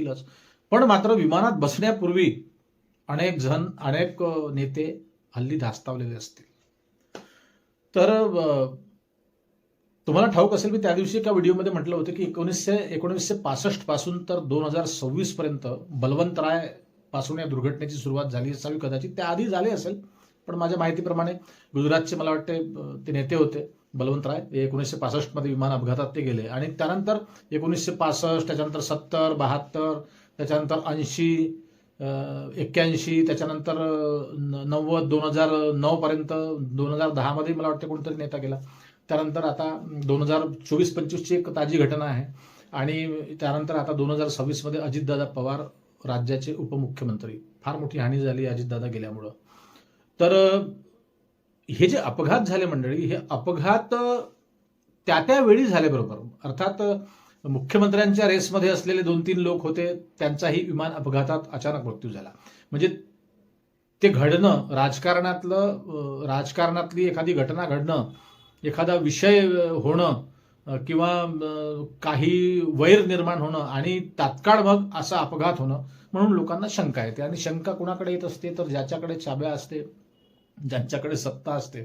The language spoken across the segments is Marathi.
असतीलच, पण मात्र विमानात बसण्यापूर्वी अनेक जण, अनेक नेते हल्ली धास्तावलेले असतील. तर तुम्हाला ठाऊक असेल, मी त्या दिवशी एका व्हिडिओमध्ये म्हटलं होतं की 1965 पासून तर 2026 पर्यंत बलवंतराय पासून या दुर्घटनेची सुरुवात झाली असावी कदाचित. त्याआधी झाले असेल, पण माझ्या माहितीप्रमाणे गुजरातचे मला वाटते ते नेते होते बलवंतराय. 1965 मध्ये विमान अपघातात ते गेले आणि त्यानंतर 1965, त्याच्यानंतर 70, 72, त्याच्यानंतर 80, 81, त्याच्यानंतर 90, 2009 पर्यंत, 2010 मध्ये मला वाटतं कोणतरी नेता गेला. त्यानंतर आता 2024-25ची एक ताजी घटना आहे आणि त्यानंतर आता 2026 मध्ये अजितदादा पवार राज्याचे उपमुख्यमंत्री. फार मोठी हानी झाली अजितदादा गेल्यामुळं. तर हे जे अपघात झाले मंडळी, हे अपघात त्या वेळी झाले बरोबर. अर्थात मुख्यमंत्र्यांच्या रेसमध्ये असलेले 2-3 लोक होते, त्यांचाही विमान अपघातात अचानक मृत्यू झाला. म्हणजे ते घडणं, राजकारणातली एखादी घटना घडणं, एखादा विषय होणं किंवा काही वैर निर्माण होणं आणि तात्काळ मग असा अपघात होणं, म्हणून लोकांना शंका येते. आणि शंका कुणाकडे येत असते तर ज्याच्याकडे चाब्या असते, ज्यांच्याकडे सत्ता असते,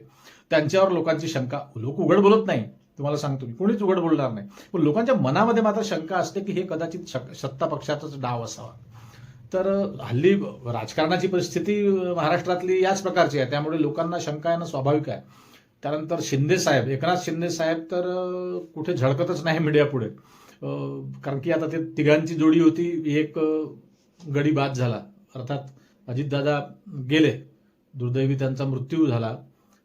त्यांच्यावर लोकांची शंका. लोक उघड बोलत नाही, तुम्हाला सांगतो मी, कोणीच उघड बोलणार नाही, पण लोकांच्या मनामध्ये मात्र शंका असते की हे कदाचित सत्ता पक्षाचाच डाव असावा. तर हल्ली राजकारणाची परिस्थिती महाराष्ट्रातली याच प्रकारची आहे, त्यामुळे लोकांना शंका येणं स्वाभाविक आहे. त्यानंतर शिंदे साहेब, एकनाथ शिंदे साहेब तर कुठे झळकतच नाही मीडिया पुढे, कारण की आता ते तिघांची जोडी होती, एक गडी बाद झाला. अर्थात अजितदादा गेले, दुर्दैवी त्यांचा मृत्यू झाला.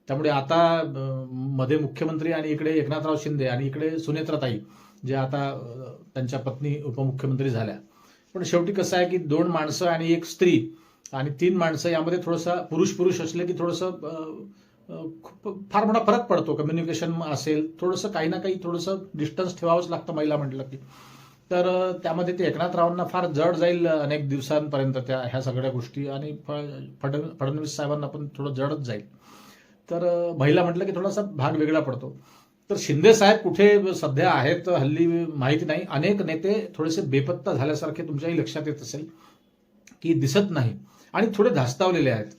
त्यामुळे आता मध्ये मुख्यमंत्री आणि इकडे एकनाथराव शिंदे आणि इकडे सुनेत्राताई, जे आता त्यांच्या पत्नी उपमुख्यमंत्री झाल्या. पण शेवटी कसं आहे की 2 माणसं आणि 1 स्त्री आणि 3 माणसं यामध्ये थोडंसं पुरुष असले की थोडंसं फार मोठा फरक पडतो. कम्युनिकेशन असेल, थोडंसं काही ना काही थोडंसं डिस्टन्स ठेवावंच लागतं महिला म्हटलं की. तर त्यामध्ये ते एकनाथरावांना फार जड जाईल अनेक दिवसांपर्यंत ह्या सगळ्या गोष्टी, आणि फडणवीस साहेबांना पण थोडं जडच जाईल. तर महिला म्हटलं की थोडासा भाग वेगळा पडतो. तर शिंदे साहेब कुठे सध्या आहेत हल्ली माहिती नाही. अनेक नेते थोडेसे बेपत्ता झाल्यासारखे तुमच्याही लक्षात येत असेल की दिसत नाही आणि थोडे धास्तावलेले आहेत.